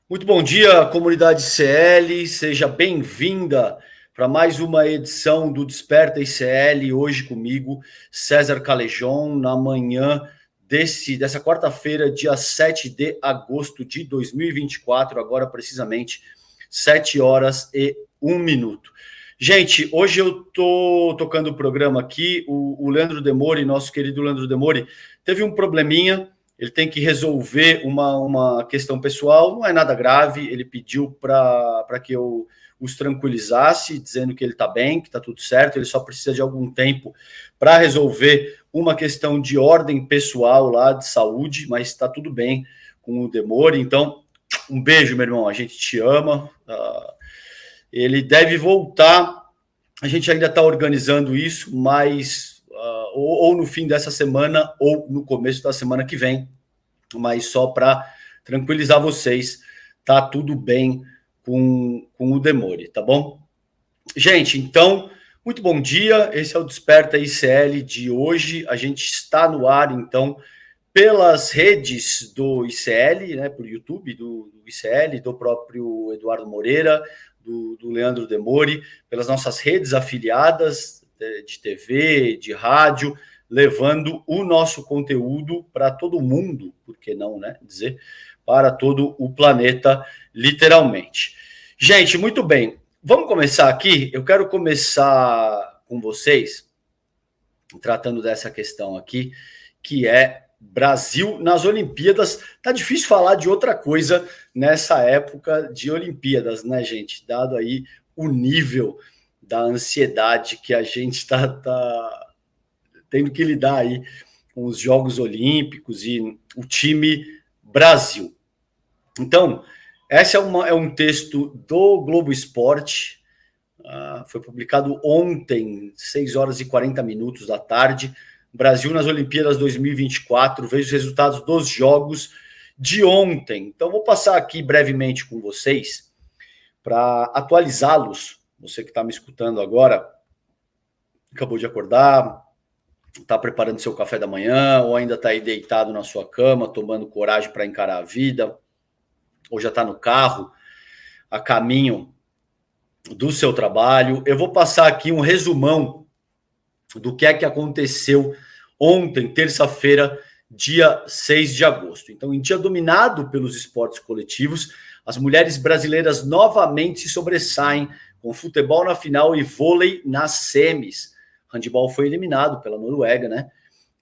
Muito bom dia, comunidade CL, seja bem-vinda para mais uma edição do Desperta ICL, hoje comigo, César Calejon, na manhã dessa quarta-feira, dia 7 de agosto de 2024, agora precisamente 7 horas e 1 minuto. Gente, hoje eu tô tocando o programa aqui, o Leandro Demori, nosso querido Leandro Demori, teve um probleminha. Ele tem que resolver uma questão pessoal, não é nada grave. Ele pediu para que eu os tranquilizasse, dizendo que ele está bem, que está tudo certo, ele só precisa de algum tempo para resolver uma questão de ordem pessoal lá, de saúde, mas está tudo bem com o Demore. Então, um beijo, meu irmão, a gente te ama. Ele deve voltar, a gente ainda está organizando isso, mas ou no fim dessa semana ou no começo da semana que vem, mas só para tranquilizar vocês, tá tudo bem com o Demore, tá bom? Gente, então, muito bom dia, esse é o Desperta ICL de hoje, a gente está no ar, então, pelas redes do ICL, né, por YouTube do ICL, do próprio Eduardo Moreira, do Leandro Demori, pelas nossas redes afiliadas de TV, de rádio, levando o nosso conteúdo para todo mundo, por que não, né, dizer, para todo o planeta, literalmente. Gente, muito bem, vamos começar aqui, eu quero começar com vocês, tratando dessa questão aqui, que é Brasil nas Olimpíadas. Tá difícil falar de outra coisa nessa época de Olimpíadas, né, gente? Dado aí o nível da ansiedade que a gente tá tendo que lidar aí com os Jogos Olímpicos e o time Brasil. Então, esse é um texto do Globo Esporte, foi publicado ontem, 6 horas e 40 minutos da tarde. Brasil nas Olimpíadas 2024, veja os resultados dos jogos de ontem. Então, vou passar aqui brevemente com vocês para atualizá-los. Você que está me escutando agora, acabou de acordar, está preparando seu café da manhã, ou ainda está aí deitado na sua cama, tomando coragem para encarar a vida, ou já está no carro, a caminho do seu trabalho. Eu vou passar aqui um resumão do que é que aconteceu ontem, terça-feira, dia 6 de agosto. Então, em dia dominado pelos esportes coletivos, as mulheres brasileiras novamente se sobressaem com futebol na final e vôlei nas semis. Handebol foi eliminado pela Noruega, né?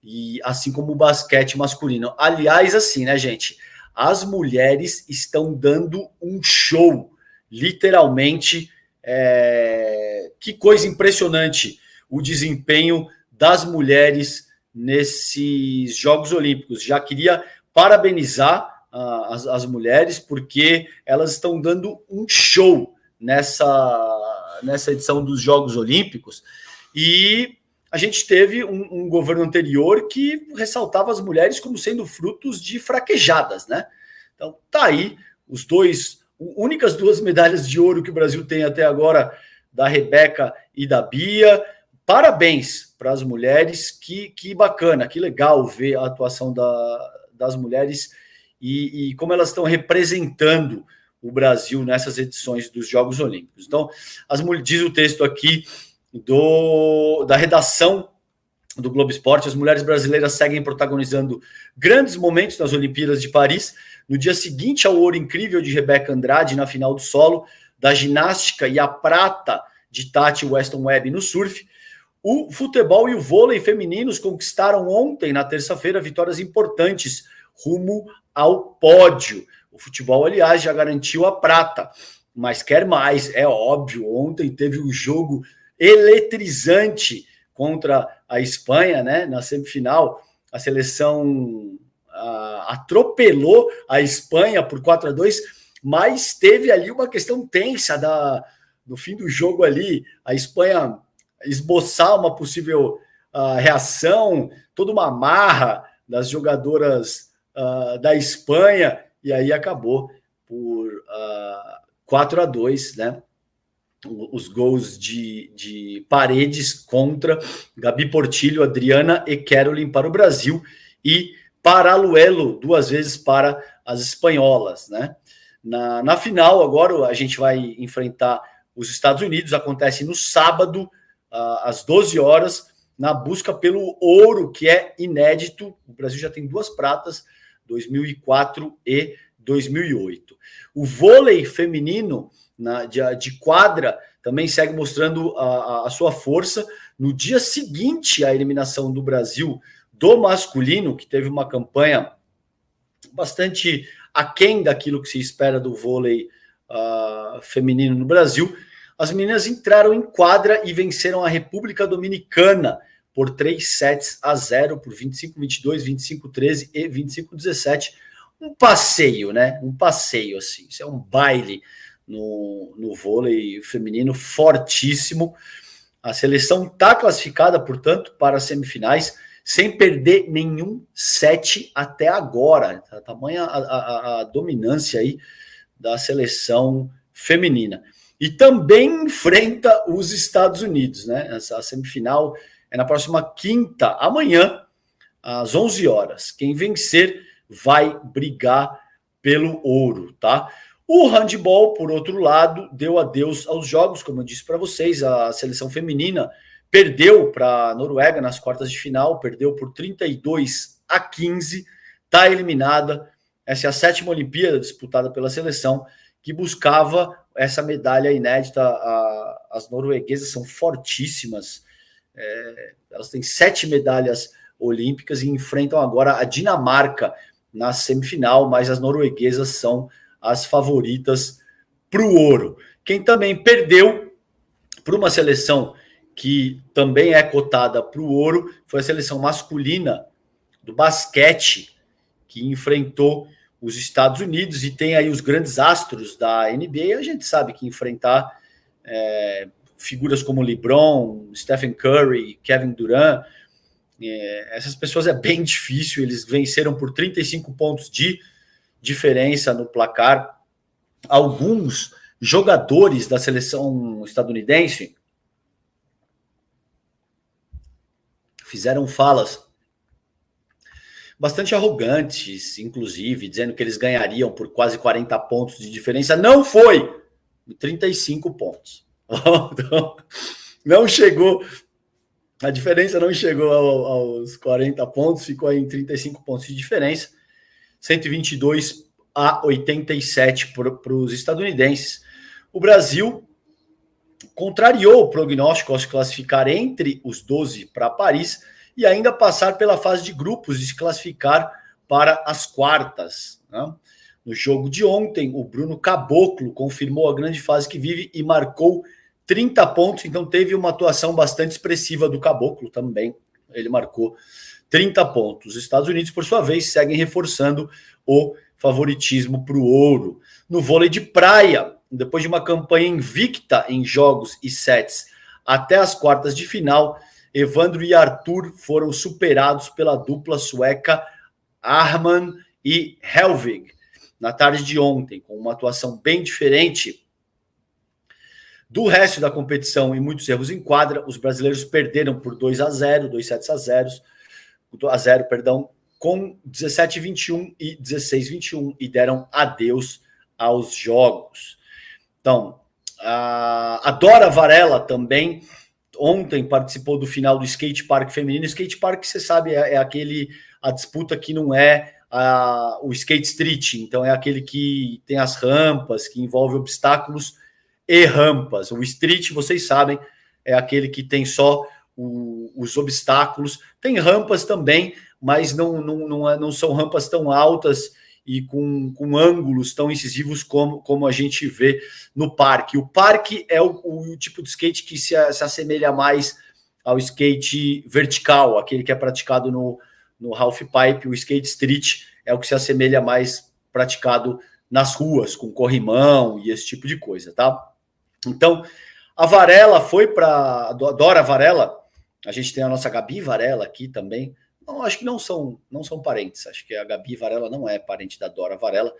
E assim como o basquete masculino. Aliás, assim, né, gente? As mulheres estão dando um show, literalmente. Que coisa impressionante o desempenho das mulheres nesses Jogos Olímpicos. Já queria parabenizar as mulheres, porque elas estão dando um show nessa edição dos Jogos Olímpicos. E a gente teve um governo anterior que ressaltava as mulheres como sendo frutos de fraquejadas, né? Então, tá aí únicas duas medalhas de ouro que o Brasil tem até agora, da Rebeca e da Bia. Parabéns para as mulheres, que bacana, que legal ver a atuação das mulheres e como elas estão representando o Brasil nessas edições dos Jogos Olímpicos. Então, diz o texto aqui da redação do Globo Esporte, as mulheres brasileiras seguem protagonizando grandes momentos nas Olimpíadas de Paris. No dia seguinte ao ouro incrível de Rebeca Andrade na final do solo, da ginástica e a prata de Tati Weston Webb no surf, o futebol e o vôlei femininos conquistaram ontem, na terça-feira, vitórias importantes rumo ao pódio. O futebol, aliás, já garantiu a prata, mas quer mais, é óbvio. Ontem teve um jogo eletrizante contra a Espanha, né? Na semifinal, a seleção atropelou a Espanha por 4-2, mas teve ali uma questão tensa no fim do jogo ali, a Espanha esboçar uma possível reação, toda uma marra das jogadoras da Espanha, e aí acabou por 4-2, né? Os gols de Paredes contra Gabi Portillo, Adriana e Caroline para o Brasil, e Paraluelo 2 vezes para as espanholas, né? na final. Agora a gente vai enfrentar os Estados Unidos, acontece no sábado, às 12 horas, na busca pelo ouro, que é inédito. O Brasil já tem 2 pratas, 2004 e 2008. O vôlei feminino de quadra também segue mostrando a sua força. No dia seguinte à eliminação do Brasil do masculino, que teve uma campanha bastante aquém daquilo que se espera do vôlei feminino no Brasil, as meninas entraram em quadra e venceram a República Dominicana por 3-0, por 25-22, 25-13 e 25-17. Um passeio, né? Um passeio, assim. Isso é um baile no vôlei feminino fortíssimo. A seleção está classificada, portanto, para as semifinais, sem perder nenhum set até agora. Tamanha a dominância aí da seleção feminina. E também enfrenta os Estados Unidos, né? Essa semifinal é na próxima quinta, amanhã, às 11 horas. Quem vencer vai brigar pelo ouro, tá? O handebol, por outro lado, deu adeus aos jogos, como eu disse para vocês. A seleção feminina perdeu para a Noruega nas quartas de final, perdeu por 32-15, está eliminada. Essa é a 7ª Olimpíada disputada pela seleção, que buscava essa medalha inédita. As norueguesas são fortíssimas, elas têm 7 medalhas olímpicas e enfrentam agora a Dinamarca na semifinal, mas as norueguesas são as favoritas para o ouro. Quem também perdeu para uma seleção que também é cotada para o ouro foi a seleção masculina do basquete, que enfrentou os Estados Unidos, e tem aí os grandes astros da NBA. A gente sabe que enfrentar figuras como LeBron, Stephen Curry, Kevin Durant, essas pessoas é bem difícil. Eles venceram por 35 pontos de diferença no placar. Alguns jogadores da seleção estadunidense fizeram falas bastante arrogantes, inclusive, dizendo que eles ganhariam por quase 40 pontos de diferença. Não foi! 35 pontos. Então, não chegou, a diferença não chegou aos 40 pontos, ficou aí em 35 pontos de diferença, 122-87 para os estadunidenses. O Brasil contrariou o prognóstico ao se classificar entre os 12 para Paris e ainda passar pela fase de grupos e se classificar para as quartas, né? No jogo de ontem, o Bruno Caboclo confirmou a grande fase que vive e marcou 30 pontos, então teve uma atuação bastante expressiva do Caboclo também. Ele marcou 30 pontos. Os Estados Unidos, por sua vez, seguem reforçando o favoritismo para o ouro. No vôlei de praia, depois de uma campanha invicta em jogos e sets até as quartas de final, Evandro e Arthur foram superados pela dupla sueca Arman e Helvig na tarde de ontem, com uma atuação bem diferente do resto da competição e muitos erros em quadra. Os brasileiros perderam por 2-0, 2 sets a 0, com 17-21 e 16-21, e deram adeus aos jogos. Então, a Dora Varela também ontem participou do final do skate park feminino. Skate park, você sabe, é a disputa que não é o skate street, então é aquele que tem as rampas, que envolve obstáculos e rampas. O street, vocês sabem, é aquele que tem só os obstáculos. Tem rampas também, mas não são rampas tão altas e com ângulos tão incisivos como a gente vê no parque. O parque é o tipo de skate que se assemelha mais ao skate vertical, aquele que é praticado no half pipe. O skate street é o que se assemelha mais praticado nas ruas, com corrimão e esse tipo de coisa, tá? Então, a Varela foi para... Dora Varela, a gente tem a nossa Gabi Varela aqui também. Não, acho que não são parentes. Acho que a Gabi Varela não é parente da Dora Varela.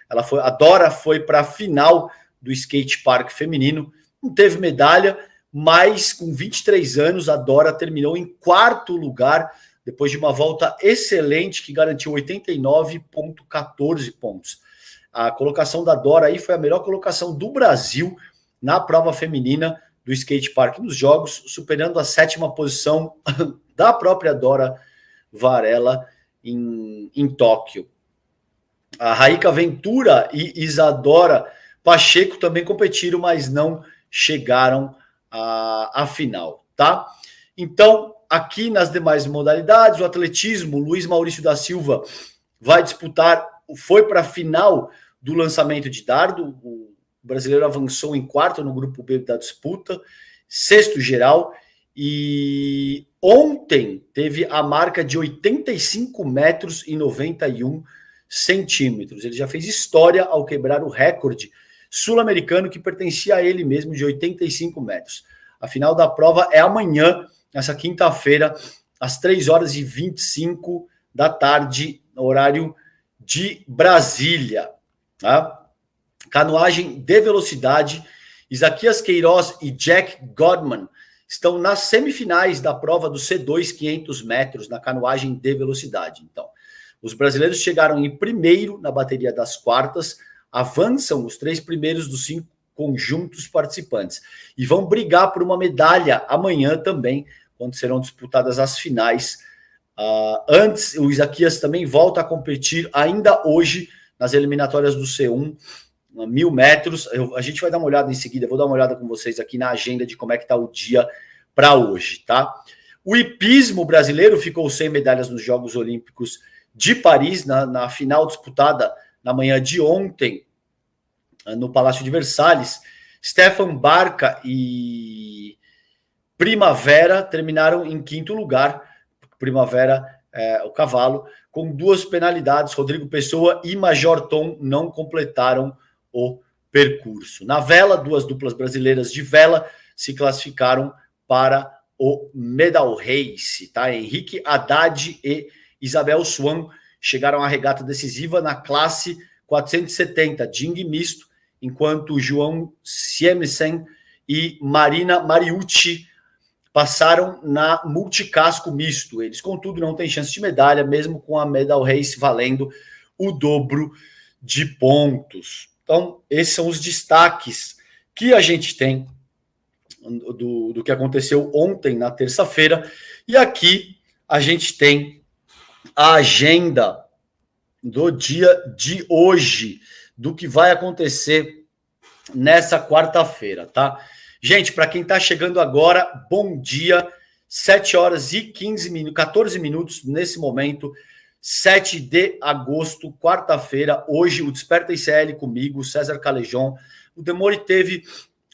A Dora foi para a final do skate park feminino. Não teve medalha, mas com 23 anos, a Dora terminou em 4º lugar, depois de uma volta excelente que garantiu 89,14 pontos. A colocação da Dora aí foi a melhor colocação do Brasil na prova feminina do skate park nos Jogos, superando a 7ª posição da própria Dora Varela em Tóquio. A Raíka Ventura e Isadora Pacheco também competiram, mas não chegaram à final, tá? Então, aqui nas demais modalidades, o atletismo, Luiz Maurício da Silva vai disputar, foi para a final do lançamento de dardo, o brasileiro avançou em 4º no grupo B da disputa, 6º geral, e ontem teve a marca de 85 metros e 91 centímetros. Ele já fez história ao quebrar o recorde sul-americano que pertencia a ele mesmo, de 85 metros. A final da prova é amanhã, nessa quinta-feira, às 3h25 da tarde, no horário de Brasília. Tá? Canoagem de velocidade, Isaquias Queiroz e Jack Godman estão nas semifinais da prova do C2 500 metros na canoagem de velocidade. Então, os brasileiros chegaram em primeiro na bateria das quartas, avançam os 3 primeiros dos 5 conjuntos participantes e vão brigar por uma medalha amanhã também, quando serão disputadas as finais. Antes, o Isaquias também volta a competir ainda hoje nas eliminatórias do C1, 1.000 metros. A gente vai dar uma olhada em seguida, vou dar uma olhada com vocês aqui na agenda de como é que está o dia para hoje, tá? O hipismo brasileiro ficou sem medalhas nos Jogos Olímpicos de Paris, na final disputada na manhã de ontem, no Palácio de Versalhes. Stefan Barca e Primavera terminaram em 5º lugar. Primavera, o cavalo, com 2 penalidades. Rodrigo Pessoa e Major Tom não completaram o percurso. Na vela, 2 duplas brasileiras de vela se classificaram para o Medal Race, tá? Henrique Haddad e Isabel Swan chegaram à regata decisiva na classe 470, Ding misto, enquanto João Siemsen e Marina Mariucci passaram na multicasco misto. Eles, contudo, não têm chance de medalha, mesmo com a Medal Race valendo o dobro de pontos. Então, esses são os destaques que a gente tem do que aconteceu ontem, na terça-feira. E aqui a gente tem a agenda do dia de hoje, do que vai acontecer nessa quarta-feira, tá? Gente, para quem está chegando agora, bom dia, 7h15, 14 minutos nesse momento, 7 de agosto, quarta-feira, hoje o Desperta ICL comigo, César Calejon. O Demore teve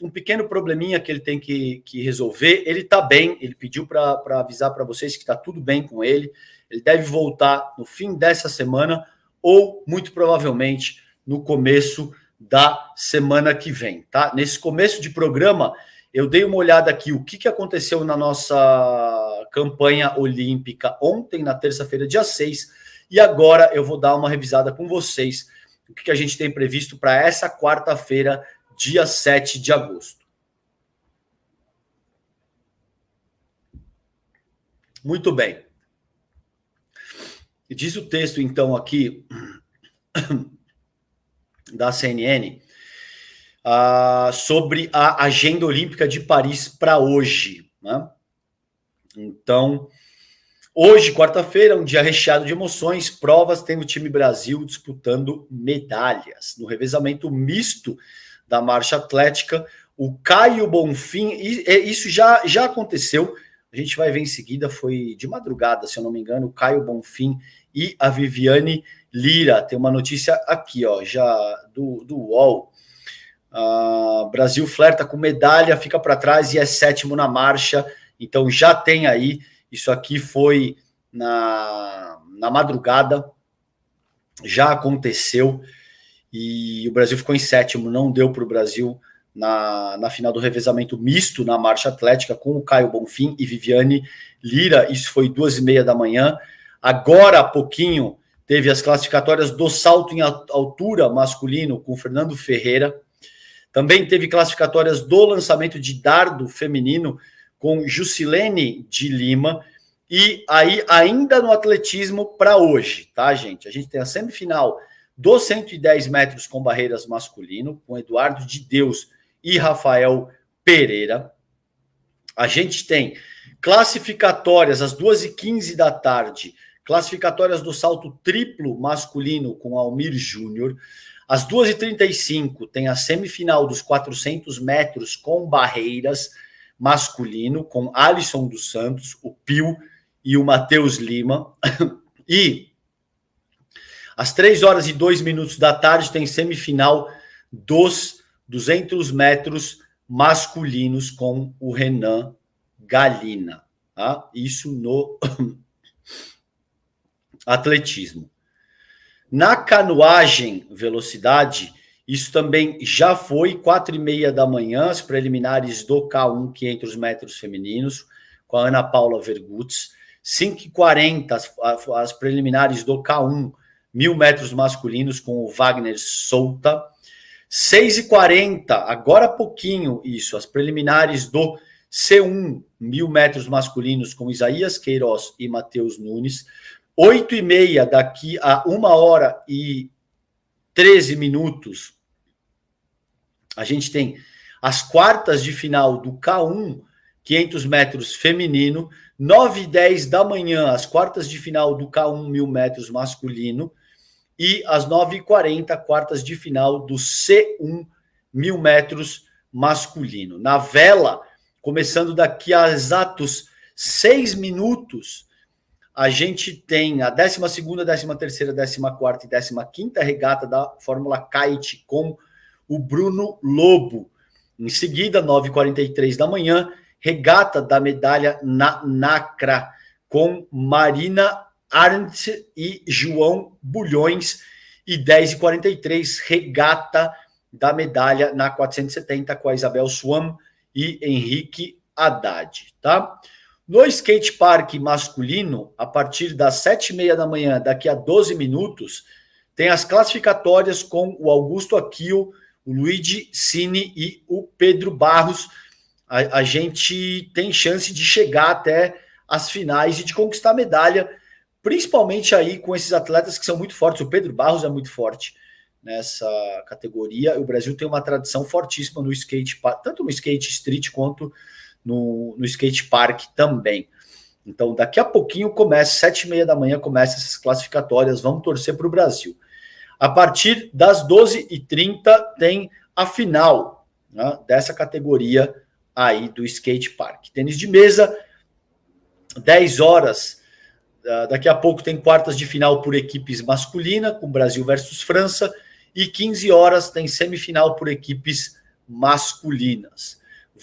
um pequeno probleminha que ele tem que resolver, ele está bem, ele pediu para avisar para vocês que está tudo bem com ele, ele deve voltar no fim dessa semana ou, muito provavelmente, no começo da semana que vem, tá? Nesse começo de programa, eu dei uma olhada aqui o que aconteceu na nossa campanha olímpica ontem, na terça-feira, dia 6, e agora eu vou dar uma revisada com vocês o que a gente tem previsto para essa quarta-feira, dia 7 de agosto. Muito bem. Diz o texto, então, aqui da CNN sobre a agenda olímpica de Paris para hoje, né? Então, hoje, quarta-feira, um dia recheado de emoções, provas, tem o time Brasil disputando medalhas. No revezamento misto da marcha atlética, o Caio Bonfim, isso já aconteceu, a gente vai ver em seguida, foi de madrugada, se eu não me engano, o Caio Bonfim e a Viviane Lira. Tem uma notícia aqui, ó, já do UOL. Brasil flerta com medalha, fica para trás e é 7º na marcha. Então já tem aí, isso aqui foi na madrugada, já aconteceu, e o Brasil ficou em 7º, não deu para o Brasil na final do revezamento misto na marcha atlética, com o Caio Bonfim e Viviane Lira. Isso foi 2h30 da manhã. Agora há pouquinho teve as classificatórias do salto em altura masculino com Fernando Ferreira. Também teve classificatórias do lançamento de dardo feminino com Jusilene de Lima. E aí, ainda no atletismo para hoje, tá, gente? A gente tem a semifinal dos 110 metros com barreiras masculino, com Eduardo de Deus e Rafael Pereira. A gente tem classificatórias às 2h15 da tarde, classificatórias do salto triplo masculino com Almir Júnior. Às 2h35 tem a semifinal dos 400 metros com barreiras masculino, com Alisson dos Santos, o Pio e o Matheus Lima. E às 3h02 da tarde tem semifinal dos 200 metros masculinos com o Renan Galina. Tá? Isso no atletismo. Na canoagem velocidade, isso também já foi 4h30 da manhã, as preliminares do K1 500 metros femininos, com a Ana Paula Vergutz. 5h40 as preliminares do K1 1000 metros masculinos, com o Wagner Souta. 6h40, agora há pouquinho isso, as preliminares do C1 1000 metros masculinos, com Isaías Queiroz e Matheus Nunes. 8h30, daqui a 1h13, a gente tem as quartas de final do K1 500 metros feminino. 9h10 da manhã, as quartas de final do K1 1000 metros masculino. E às 9h40, quartas de final do C1 1000 metros masculino. Na vela, começando daqui a exatos 6 minutos, a gente tem a 12ª, 13ª, 14ª e 15ª regata da Fórmula Kite com o Bruno Lobo. Em seguida, 9h43 da manhã, regata da medalha na Nacra com Marina Arndt e João Bulhões. E 10h43, regata da medalha na 470 com a Isabel Swan e Henrique Haddad. Tá? No skate park masculino, a partir das 7h30 da manhã, daqui a 12 minutos, tem as classificatórias com o Augusto Aquil, o Luigi Cini e o Pedro Barros. A gente tem chance de chegar até as finais e de conquistar medalha, principalmente aí com esses atletas que são muito fortes. O Pedro Barros é muito forte nessa categoria. O Brasil tem uma tradição fortíssima no skate, tanto no skate street quanto no skate park também. Então, daqui a pouquinho começa, 7h30 da manhã, começa essas classificatórias. Vamos torcer para o Brasil. A partir das 12h30 tem a final, né, dessa categoria aí do skate park. Tênis de mesa, 10 horas. Daqui a pouco tem quartas de final por equipes masculina, com Brasil versus França. E 15 horas tem semifinal por equipes masculinas.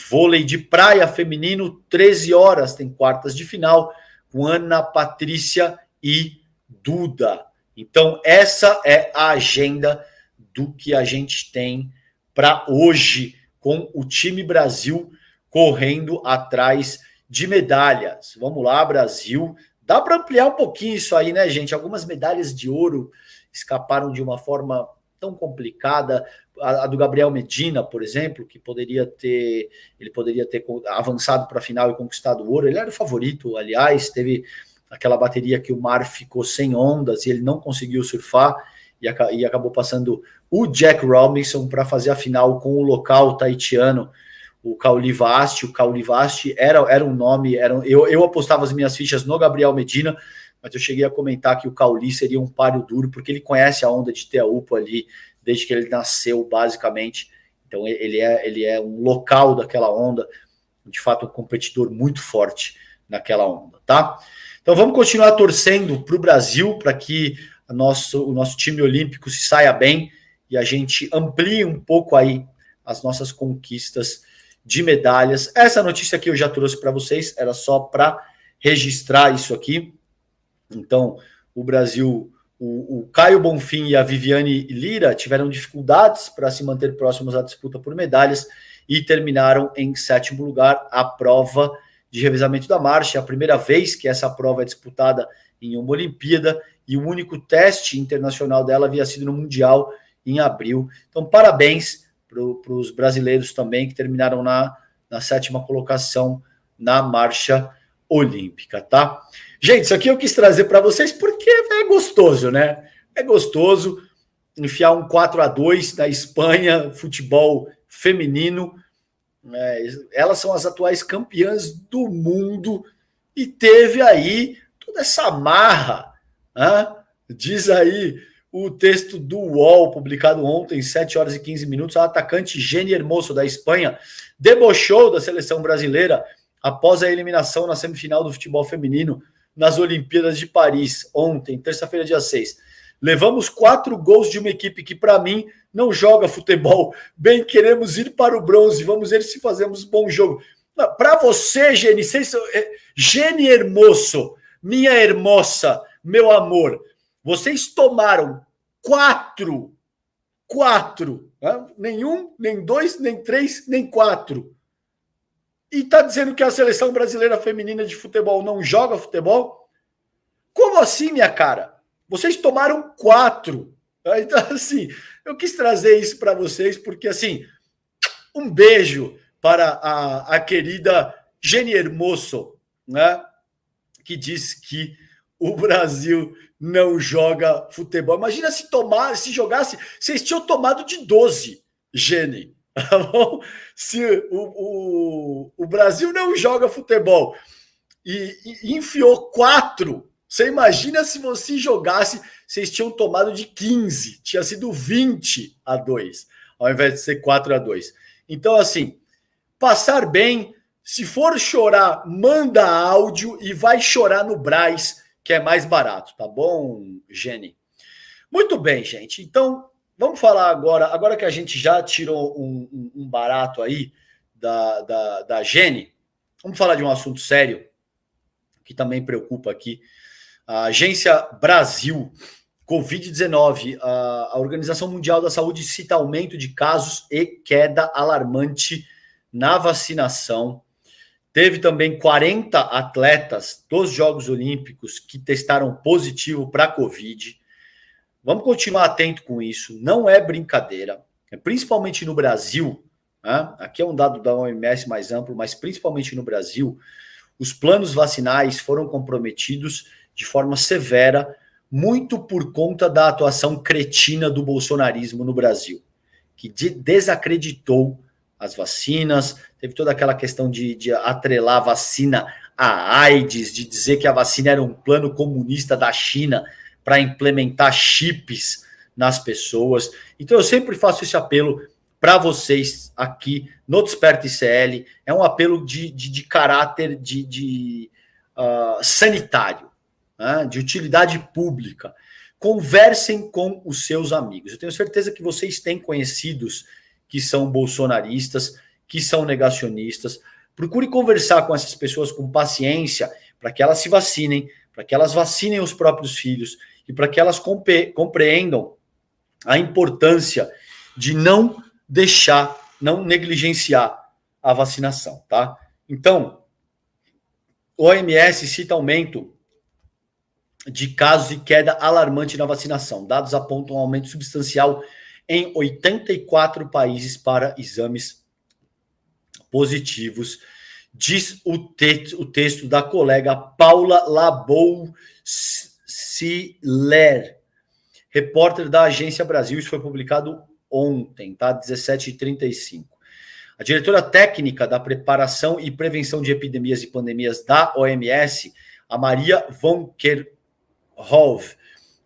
Vôlei de praia feminino, 13 horas, tem quartas de final, com Ana Patrícia e Duda. Então, essa é a agenda do que a gente tem para hoje, com o time Brasil correndo atrás de medalhas. Vamos lá, Brasil. Dá para ampliar um pouquinho isso aí, né, gente? Algumas medalhas de ouro escaparam de uma forma tão complicada. A do Gabriel Medina, por exemplo, que poderia ter avançado para a final e conquistado o ouro. Ele era o favorito, aliás, teve aquela bateria que o mar ficou sem ondas e ele não conseguiu surfar e acabou passando o Jack Robinson para fazer a final com o local tahitiano, o Caulivasti. O Caulivasti era um nome, eu apostava as minhas fichas no Gabriel Medina, mas eu cheguei a comentar que o Cauli seria um páreo duro, porque ele conhece a onda de Teahupo ali, desde que ele nasceu, basicamente. Então, ele é um local daquela onda, de fato, um competidor muito forte naquela onda, tá? Então, vamos continuar torcendo para o Brasil, para que o nosso time olímpico se saia bem e a gente amplie um pouco aí as nossas conquistas de medalhas. Essa notícia aqui eu já trouxe para vocês, era só para registrar isso aqui. Então, o Brasil, o Caio Bonfim e a Viviane Lira tiveram dificuldades para se manter próximos à disputa por medalhas e terminaram em 7º lugar a prova de revezamento da marcha. É a primeira vez que essa prova é disputada em uma Olimpíada e o único teste internacional dela havia sido no Mundial em abril. Então, parabéns para os brasileiros também, que terminaram na 7ª colocação na marcha olímpica, tá? Gente, isso aqui eu quis trazer para vocês porque é gostoso, né? É gostoso. enfiar um 4-2 na Espanha, futebol feminino. Elas são as atuais campeãs do mundo e teve aí toda essa marra. Diz aí o texto do UOL, publicado ontem, 7 horas e 15 minutos, a atacante Jenny Hermoso, da Espanha, debochou da seleção brasileira após a eliminação na semifinal do futebol feminino nas Olimpíadas de Paris, ontem, terça-feira, dia 6. Levamos 4 gols de uma equipe que, para mim, não joga futebol. Bem, queremos ir para o bronze. Vamos ver se fazemos bom jogo. Para você, Jenny, Jenny Hermoso, minha hermosa, meu amor, vocês tomaram 4, nem 1, nem 2, nem 3, nem 4. E está dizendo que a seleção brasileira feminina de futebol não joga futebol? Como assim, minha cara? Vocês tomaram 4. Então, assim, eu quis trazer isso para vocês, porque, assim, um beijo para a querida Jenny Hermoso, né, que diz que o Brasil não joga futebol. Imagina se jogasse, vocês tinham tomado de 12, Jenny. Tá bom? Se o Brasil não joga futebol e enfiou 4, você imagina se você jogasse, vocês tinham tomado de 15, tinha sido 20-2, ao invés de ser 4-2. Então, assim, passar bem, se for chorar, manda áudio e vai chorar no Brás, que é mais barato, tá bom, Jenny? Muito bem, gente. Então, vamos falar agora que a gente já tirou um barato aí da Jenny, vamos falar de um assunto sério, que também preocupa aqui. A Agência Brasil, Covid-19, a Organização Mundial da Saúde cita aumento de casos e queda alarmante na vacinação. Teve também 40 atletas dos Jogos Olímpicos que testaram positivo para a Covid. Vamos continuar atento com isso, não é brincadeira, principalmente no Brasil, né? Aqui é um dado da OMS mais amplo, mas principalmente no Brasil, os planos vacinais foram comprometidos de forma severa, muito por conta da atuação cretina do bolsonarismo no Brasil, que desacreditou as vacinas, teve toda aquela questão de atrelar a vacina à AIDS, de dizer que a vacina era um plano comunista da China para implementar chips nas pessoas. Então eu sempre faço esse apelo para vocês aqui no Desperta ICL, é um apelo de caráter sanitário, né, de utilidade pública. Conversem com os seus amigos. Eu tenho certeza que vocês têm conhecidos que são bolsonaristas, que são negacionistas. Procure conversar com essas pessoas com paciência para que elas se vacinem, para que elas vacinem os próprios filhos e para que elas compreendam a importância de não deixar, não negligenciar a vacinação, tá? Então, o OMS cita aumento de casos e queda alarmante na vacinação. Dados apontam um aumento substancial em 84 países para exames positivos, diz o texto da colega Paula Labouciller, repórter da Agência Brasil. Isso foi publicado ontem, tá? 17h35. A diretora técnica da preparação e prevenção de epidemias e pandemias da OMS, a Maria von Kerkhove,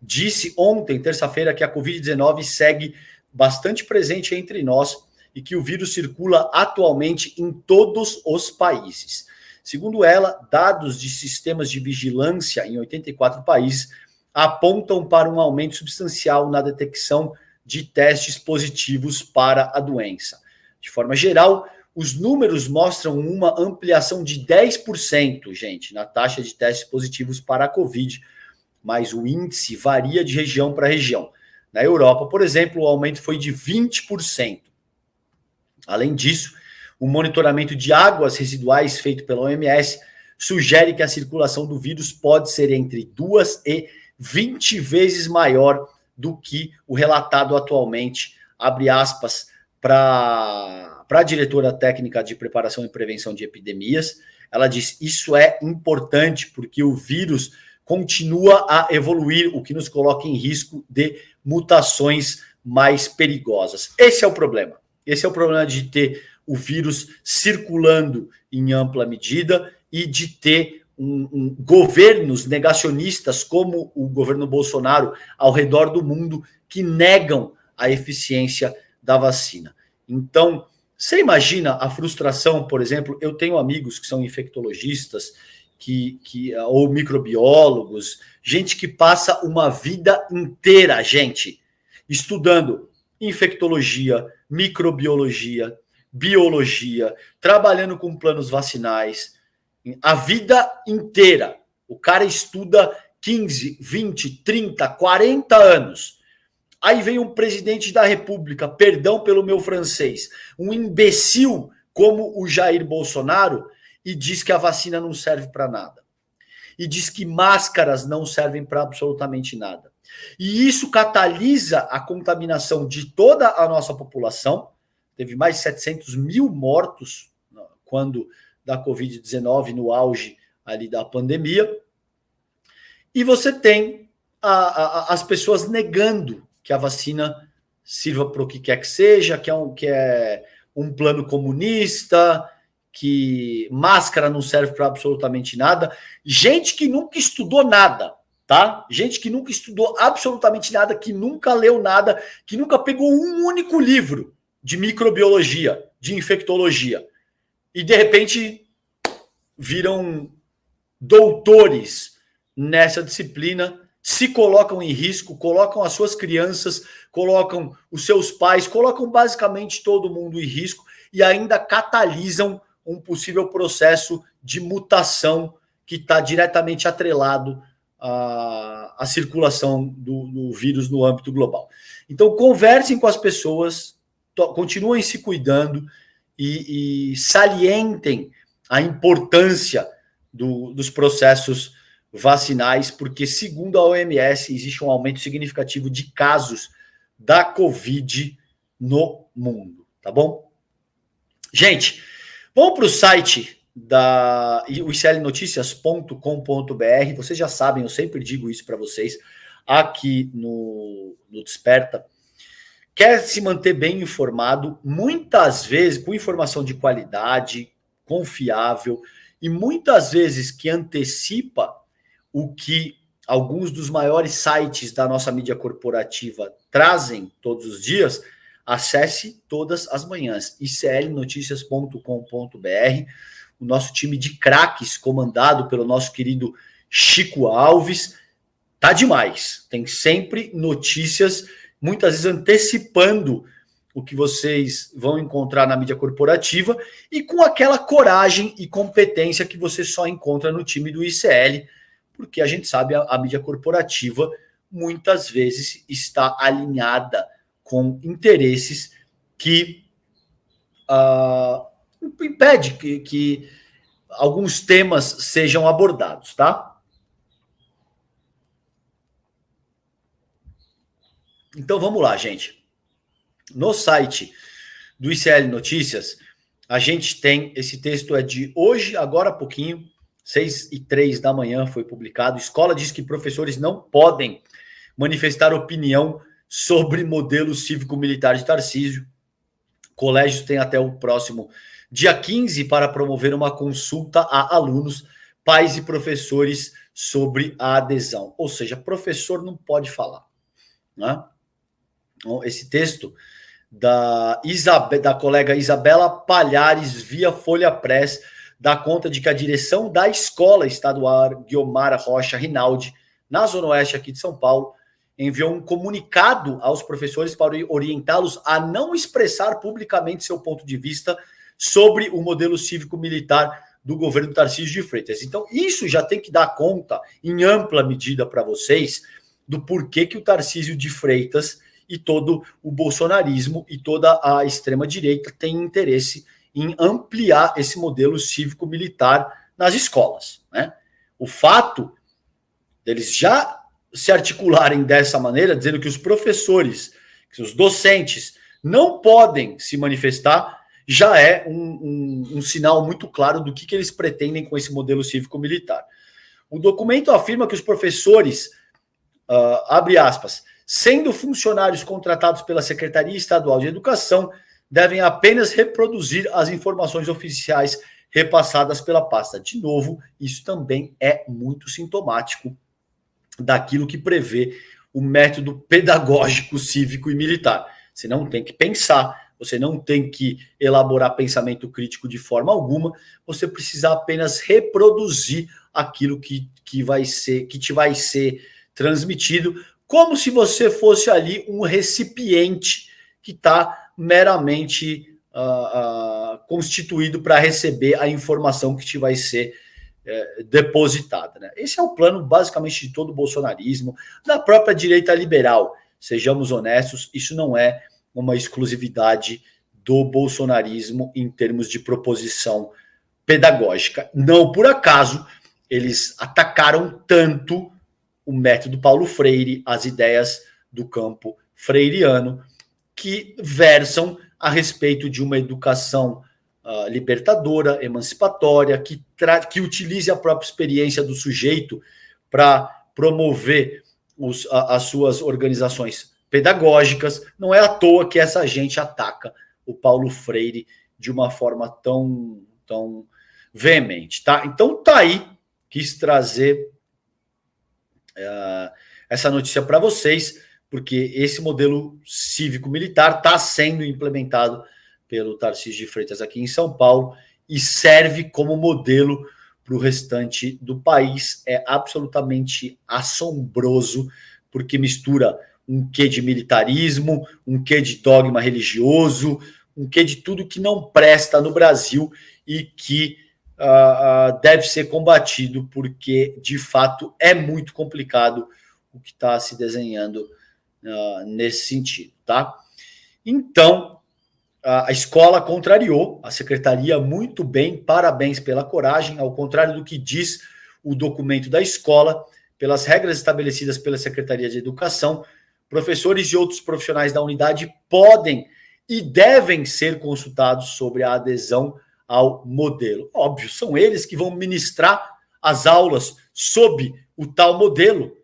disse ontem, terça-feira, que a Covid-19 segue bastante presente entre nós e que o vírus circula atualmente em todos os países. Segundo ela, dados de sistemas de vigilância em 84 países apontam para um aumento substancial na detecção de testes positivos para a doença. De forma geral, os números mostram uma ampliação de 10%, gente, na taxa de testes positivos para a Covid, mas o índice varia de região para região. Na Europa, por exemplo, o aumento foi de 20%. Além disso, o monitoramento de águas residuais feito pela OMS sugere que a circulação do vírus pode ser entre 2 e 20 vezes maior do que o relatado atualmente, abre aspas, para a diretora técnica de preparação e prevenção de epidemias. Ela diz: isso é importante porque o vírus continua a evoluir, o que nos coloca em risco de mutações mais perigosas. Esse é o problema. Esse é o problema de ter o vírus circulando em ampla medida e de ter governos negacionistas como o governo Bolsonaro ao redor do mundo que negam a eficiência da vacina. Então, você imagina a frustração, por exemplo, eu tenho amigos que são infectologistas ou microbiólogos, gente que passa uma vida inteira, gente, estudando infectologia, microbiologia, biologia, trabalhando com planos vacinais, a vida inteira. O cara estuda 15, 20, 30, 40 anos. Aí vem um presidente da República, perdão pelo meu francês, um imbecil como o Jair Bolsonaro, e diz que a vacina não serve para nada. E diz que máscaras não servem para absolutamente nada. E isso catalisa a contaminação de toda a nossa população. Teve mais de 700 mil mortos quando da Covid-19, no auge ali da pandemia. E você tem as pessoas negando que a vacina sirva para o que quer que seja, que é um plano comunista, que máscara não serve para absolutamente nada. Gente que nunca estudou nada, tá? Gente que nunca estudou absolutamente nada, que nunca leu nada, que nunca pegou um único livro de microbiologia, de infectologia. E, de repente, viram doutores nessa disciplina, se colocam em risco, colocam as suas crianças, colocam os seus pais, colocam basicamente todo mundo em risco e ainda catalisam um possível processo de mutação que está diretamente atrelado à circulação do vírus no âmbito global. Então, conversem com as pessoas, continuem se cuidando e salientem a importância dos processos vacinais, porque, segundo a OMS, existe um aumento significativo de casos da Covid no mundo, tá bom? Gente, vamos para o site da iclnoticias.com.br. Vocês já sabem, eu sempre digo isso para vocês aqui no Desperta. Quer se manter bem informado, muitas vezes com informação de qualidade, confiável, e muitas vezes que antecipa o que alguns dos maiores sites da nossa mídia corporativa trazem todos os dias. Acesse todas as manhãs, iclnoticias.com.br. O nosso time de craques, comandado pelo nosso querido Chico Alves, tá demais. Tem sempre notícias, muitas vezes antecipando o que vocês vão encontrar na mídia corporativa e com aquela coragem e competência que você só encontra no time do ICL, porque a gente sabe a mídia corporativa muitas vezes está alinhada com interesses que impede que alguns temas sejam abordados, tá? Então vamos lá, gente. No site do ICL Notícias, a gente tem, esse texto é de hoje, agora há pouquinho, 6h03 da manhã foi publicado. Escola diz que professores não podem manifestar opinião sobre modelo cívico-militar de Tarcísio. Colégios têm até o próximo dia 15 para promover uma consulta a alunos, pais e professores sobre a adesão. Ou seja, professor não pode falar, né? Então, esse texto da colega Isabela Palhares, via Folha Press, dá conta de que a direção da Escola Estadual Guiomar Rocha Rinaldi, na Zona Oeste aqui de São Paulo, enviou um comunicado aos professores para orientá-los a não expressar publicamente seu ponto de vista sobre o modelo cívico-militar do governo Tarcísio de Freitas. Então, isso já tem que dar conta, em ampla medida, para vocês, do porquê que o Tarcísio de Freitas e todo o bolsonarismo e toda a extrema-direita tem interesse em ampliar esse modelo cívico-militar nas escolas, né? O fato deles já se articularem dessa maneira, dizendo que os professores, que os docentes não podem se manifestar, já é um sinal muito claro do que eles pretendem com esse modelo cívico-militar. O documento afirma que os professores, abre aspas, sendo funcionários contratados pela Secretaria Estadual de Educação, devem apenas reproduzir as informações oficiais repassadas pela pasta. De novo, isso também é muito sintomático daquilo que prevê o método pedagógico, cívico e militar. Você não tem que pensar, você não tem que elaborar pensamento crítico de forma alguma, você precisa apenas reproduzir aquilo que te vai ser transmitido, como se você fosse ali um recipiente que está meramente constituído para receber a informação que te vai ser depositada. Né? Esse é o plano basicamente de todo o bolsonarismo, da própria direita liberal. Sejamos honestos, isso não é uma exclusividade do bolsonarismo em termos de proposição pedagógica. Não por acaso eles atacaram tanto o método Paulo Freire, as ideias do campo freiriano, que versam a respeito de uma educação libertadora, emancipatória, que utilize a própria experiência do sujeito para promover as suas organizações pedagógicas. Não é à toa que essa gente ataca o Paulo Freire de uma forma tão veemente. Tá? Então tá aí, quis trazer essa notícia para vocês, porque esse modelo cívico-militar está sendo implementado pelo Tarcísio de Freitas aqui em São Paulo e serve como modelo para o restante do país. É absolutamente assombroso, porque mistura um quê de militarismo, um quê de dogma religioso, um quê de tudo que não presta no Brasil e que deve ser combatido, porque, de fato, é muito complicado o que está se desenhando nesse sentido, tá? Então, a escola contrariou a secretaria muito bem, parabéns pela coragem, ao contrário do que diz o documento da escola, pelas regras estabelecidas pela Secretaria de Educação, professores e outros profissionais da unidade podem e devem ser consultados sobre a adesão ao modelo. Óbvio, são eles que vão ministrar as aulas sob o tal modelo.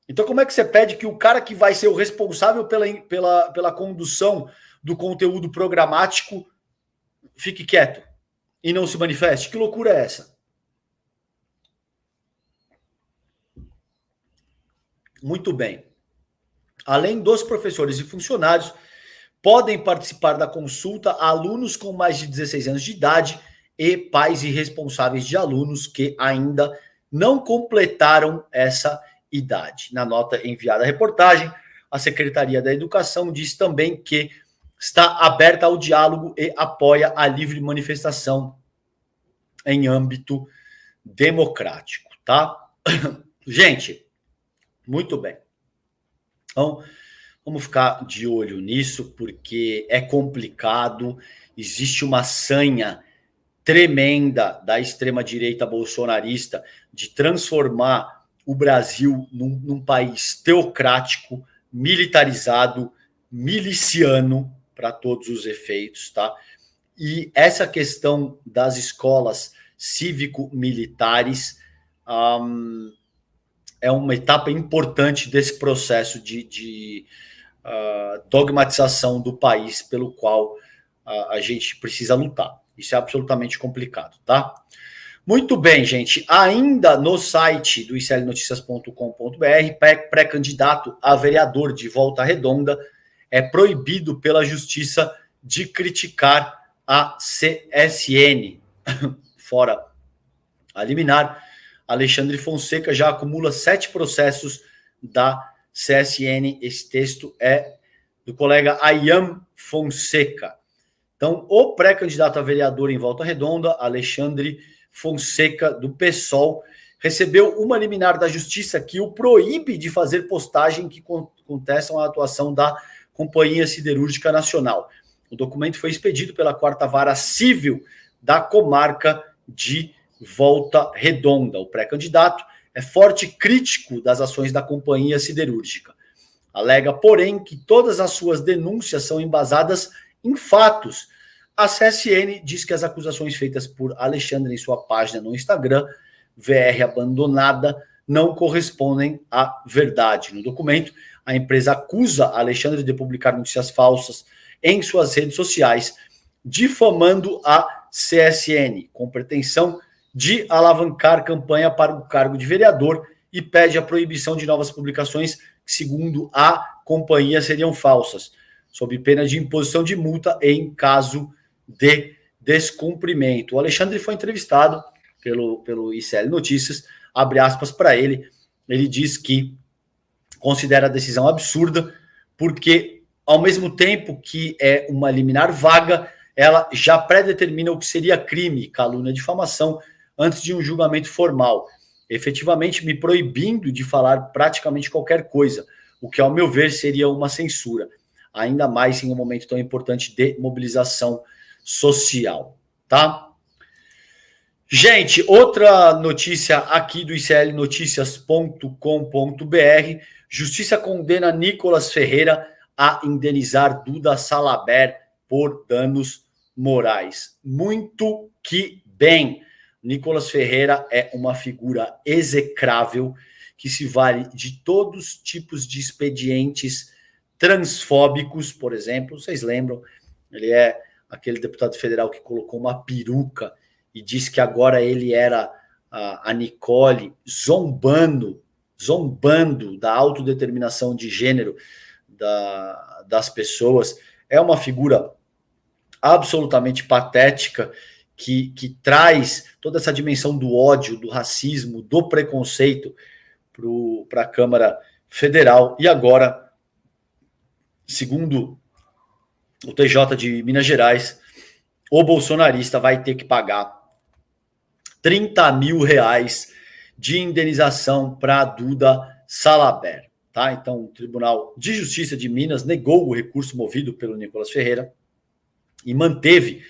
Então, como é que você pede que o cara que vai ser o responsável pela condução do conteúdo programático fique quieto e não se manifeste? Que loucura é essa? Muito bem. Além dos professores e funcionários, podem participar da consulta alunos com mais de 16 anos de idade e pais e responsáveis de alunos que ainda não completaram essa idade. Na nota enviada à reportagem, a Secretaria da Educação diz também que está aberta ao diálogo e apoia a livre manifestação em âmbito democrático, tá? Gente, muito bem. Então, vamos ficar de olho nisso, porque é complicado, existe uma sanha tremenda da extrema-direita bolsonarista de transformar o Brasil num país teocrático, militarizado, miliciano, para todos os efeitos, tá? E essa questão das escolas cívico-militares é uma etapa importante desse processo de dogmatização do país pelo qual a gente precisa lutar. Isso é absolutamente complicado, tá? Muito bem, gente. Ainda no site do iclnoticias.com.br, pré-candidato a vereador de Volta Redonda é proibido pela justiça de criticar a CSN. Fora a liminar, Alexandre Fonseca já acumula 7 processos da CSN. Esse texto é do colega Ayam Fonseca. Então, o pré-candidato a vereador em Volta Redonda, Alexandre Fonseca, do PSOL, recebeu uma liminar da justiça que o proíbe de fazer postagem que contestam a atuação da Companhia Siderúrgica Nacional. O documento foi expedido pela 4ª Vara Civil da comarca de Volta Redonda. O pré-candidato é forte crítico das ações da Companhia Siderúrgica. Alega, porém, que todas as suas denúncias são embasadas em fatos. A CSN diz que as acusações feitas por Alexandre em sua página no Instagram VR abandonada não correspondem à verdade. No documento, a empresa acusa Alexandre de publicar notícias falsas em suas redes sociais, difamando a CSN, com pretensão de alavancar campanha para o cargo de vereador, e pede a proibição de novas publicações que, segundo a companhia, seriam falsas, sob pena de imposição de multa em caso de descumprimento. O Alexandre foi entrevistado pelo ICL Notícias, abre aspas para ele, ele diz que considera a decisão absurda, porque ao mesmo tempo que é uma liminar vaga, ela já predetermina o que seria crime, calúnia, difamação, antes de um julgamento formal, efetivamente me proibindo de falar praticamente qualquer coisa, o que, ao meu ver, seria uma censura, ainda mais em um momento tão importante de mobilização social, tá? Gente, outra notícia aqui do iclnoticias.com.br, Justiça condena Nicolas Ferreira a indenizar Duda Salabert por danos morais. Muito que bem. Nicolas Ferreira é uma figura execrável que se vale de todos os tipos de expedientes transfóbicos, por exemplo. Vocês lembram? Ele é aquele deputado federal que colocou uma peruca e disse que agora ele era a Nicole, zombando da autodeterminação de gênero das pessoas. É uma figura absolutamente patética, que traz toda essa dimensão do ódio, do racismo, do preconceito para a Câmara Federal. E agora, segundo o TJ de Minas Gerais, o bolsonarista vai ter que pagar R$30 mil de indenização para Duda Salabert. Tá? Então, o Tribunal de Justiça de Minas negou o recurso movido pelo Nicolas Ferreira e manteve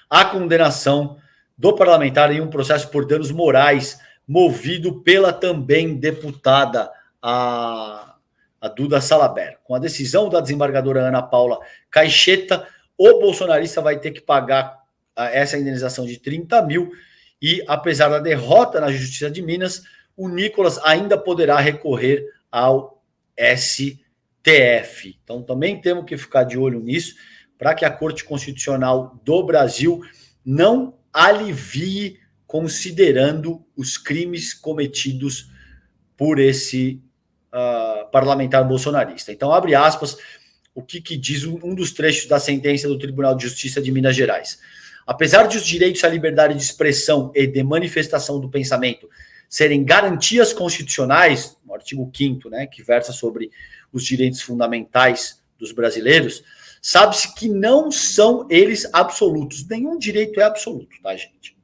a condenação do parlamentar em um processo por danos morais movido pela também deputada a Duda Salabert. Com a decisão da desembargadora Ana Paula Caixeta, o bolsonarista vai ter que pagar essa indenização de 30 mil e, apesar da derrota na Justiça de Minas, o Nicolas ainda poderá recorrer ao STF. Então, também temos que ficar de olho nisso, para que a Corte Constitucional do Brasil não alivie considerando os crimes cometidos por esse parlamentar bolsonarista. Então, abre aspas, o que diz um dos trechos da sentença do Tribunal de Justiça de Minas Gerais. Apesar de os direitos à liberdade de expressão e de manifestação do pensamento serem garantias constitucionais, no artigo 5º, né, que versa sobre os direitos fundamentais dos brasileiros, sabe-se que não são eles absolutos. Nenhum direito é absoluto, tá, gente?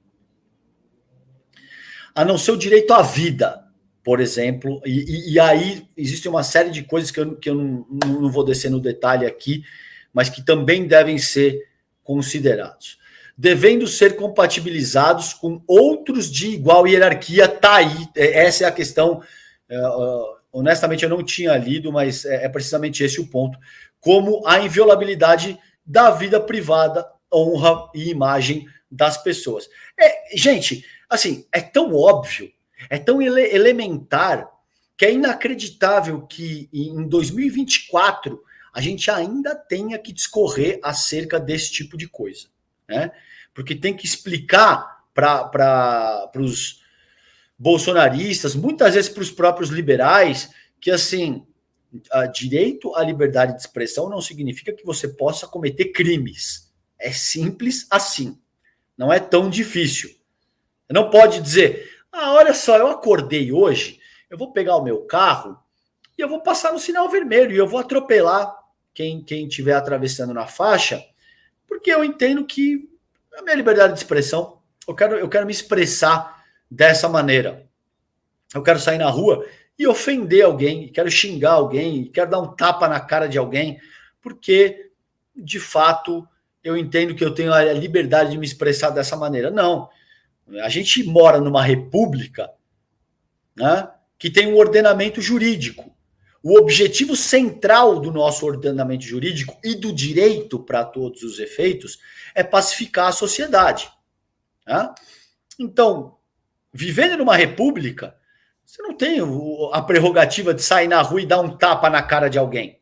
A não ser o direito à vida, por exemplo. E aí existe uma série de coisas que eu não vou descer no detalhe aqui, mas que também devem ser considerados. Devendo ser compatibilizados com outros de igual hierarquia, tá aí. Essa é a questão. Honestamente, eu não tinha lido, mas é precisamente esse o ponto. Como a inviolabilidade da vida privada, honra e imagem das pessoas. Gente, assim, é tão óbvio, é tão elementar, que é inacreditável que em 2024 a gente ainda tenha que discorrer acerca desse tipo de coisa, né? Porque tem que explicar para os bolsonaristas, muitas vezes para os próprios liberais, que assim, direito à liberdade de expressão não significa que você possa cometer crimes. É simples assim. Não é tão difícil. Você não pode dizer, olha só, eu acordei hoje, eu vou pegar o meu carro e eu vou passar no sinal vermelho e eu vou atropelar quem estiver atravessando na faixa, porque eu entendo que a minha liberdade de expressão, eu quero me expressar dessa maneira. Eu quero sair na rua e ofender alguém, quero xingar alguém, quero dar um tapa na cara de alguém, porque, de fato, eu entendo que eu tenho a liberdade de me expressar dessa maneira. Não. A gente mora numa república, né, que tem um ordenamento jurídico. O objetivo central do nosso ordenamento jurídico e do direito para todos os efeitos é pacificar a sociedade. Né? Então, vivendo numa república, você não tem a prerrogativa de sair na rua e dar um tapa na cara de alguém.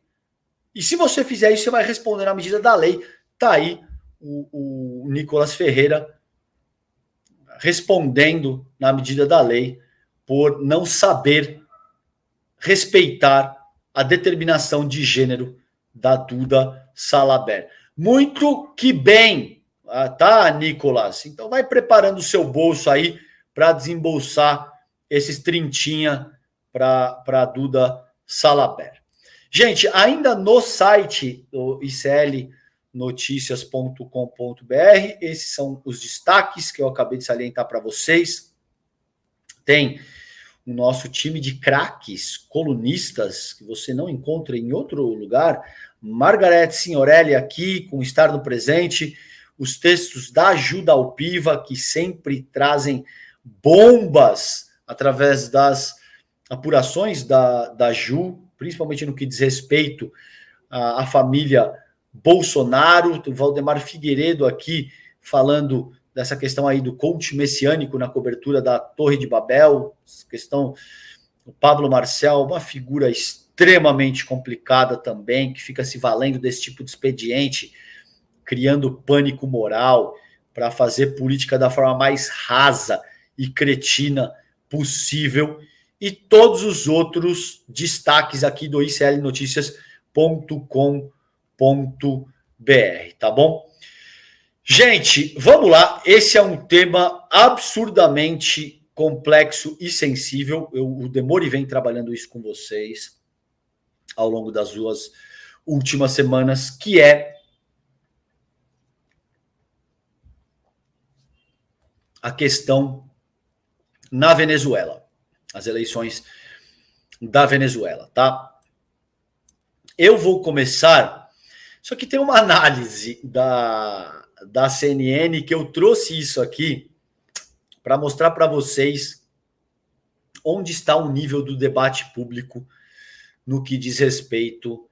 E se você fizer isso, você vai responder na medida da lei. Tá aí o Nicolas Ferreira respondendo na medida da lei por não saber respeitar a determinação de gênero da Duda Salabert. Muito que bem, tá, Nicolas? Então vai preparando o seu bolso aí para desembolsar esses trintinha para a Duda Salabert. Gente, ainda no site do iclnoticias.com.br, esses são os destaques que eu acabei de salientar para vocês. Tem o nosso time de craques, colunistas, que você não encontra em outro lugar. Margarete Signorelli aqui, com Estar no Presente, os textos da Ju Dalpiva, que sempre trazem bombas através das apurações da Ju, principalmente no que diz respeito à família Bolsonaro. O Valdemar Figueiredo aqui falando dessa questão aí do coach messiânico na cobertura da Torre de Babel, questão do Pablo Marcel, uma figura extremamente complicada também, que fica se valendo desse tipo de expediente, criando pânico moral para fazer política da forma mais rasa e cretina possível, e todos os outros destaques aqui do iclnoticias.com.br, tá bom? Gente, vamos lá. Esse é um tema absurdamente complexo e sensível. O Demore vem trabalhando isso com vocês ao longo das duas últimas semanas, que é a questão na Venezuela, as eleições da Venezuela, tá? Eu vou começar, só que tem uma análise da CNN que eu trouxe isso aqui para mostrar para vocês onde está o nível do debate público no que diz respeito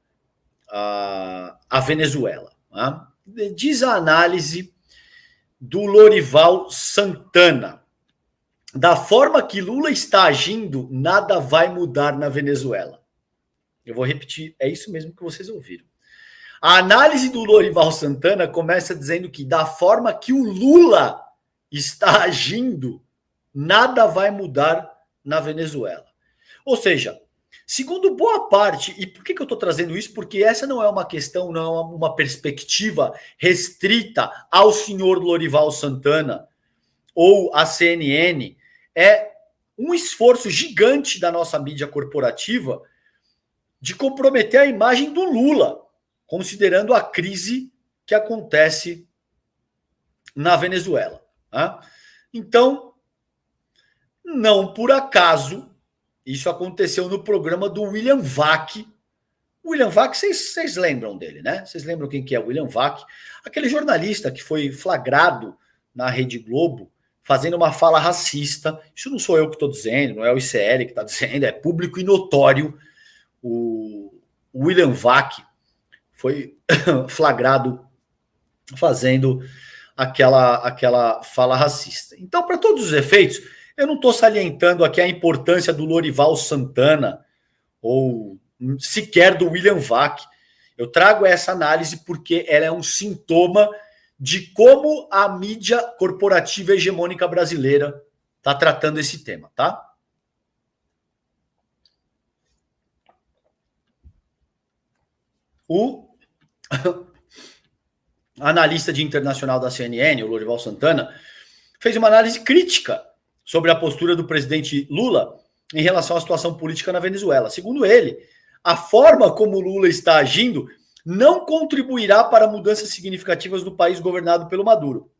à Venezuela. Tá? Diz a análise do Lorival Santana: da forma que Lula está agindo, nada vai mudar na Venezuela. Eu vou repetir, é isso mesmo que vocês ouviram. A análise do Lorival Santana começa dizendo que da forma que o Lula está agindo, nada vai mudar na Venezuela. Ou seja, segundo boa parte, e por que eu estou trazendo isso? Porque essa não é uma questão, não é uma perspectiva restrita ao senhor Lorival Santana ou à CNN, é um esforço gigante da nossa mídia corporativa de comprometer a imagem do Lula, considerando a crise que acontece na Venezuela. Tá? Então, não por acaso, isso aconteceu no programa do William Vac. O William Vac, vocês lembram dele, né? Vocês lembram quem que é o William Vac? Aquele jornalista que foi flagrado na Rede Globo fazendo uma fala racista. Isso não sou eu que estou dizendo, não é o ICL que está dizendo, é público e notório. O William Vac foi flagrado fazendo aquela fala racista. Então, para todos os efeitos, eu não estou salientando aqui a importância do Lorival Santana ou sequer do William Vac. Eu trago essa análise porque ela é um sintoma de como a mídia corporativa hegemônica brasileira está tratando esse tema, tá? O analista de internacional da CNN, o Lorival Santana, fez uma análise crítica sobre a postura do presidente Lula em relação à situação política na Venezuela. Segundo ele, a forma como Lula está agindo não contribuirá para mudanças significativas no país governado pelo Maduro.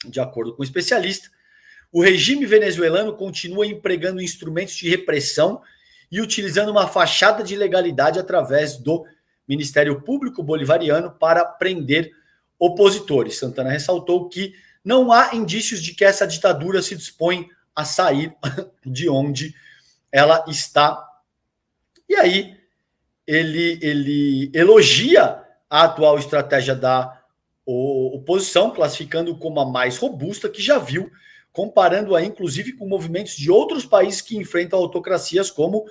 De acordo com o especialista, o regime venezuelano continua empregando instrumentos de repressão e utilizando uma fachada de legalidade através do Ministério Público Bolivariano para prender opositores. Santana ressaltou que não há indícios de que essa ditadura se dispõe a sair de onde ela está. E aí ele elogia a atual estratégia da oposição, classificando como a mais robusta que já viu comparando-a inclusive com movimentos de outros países que enfrentam autocracias, como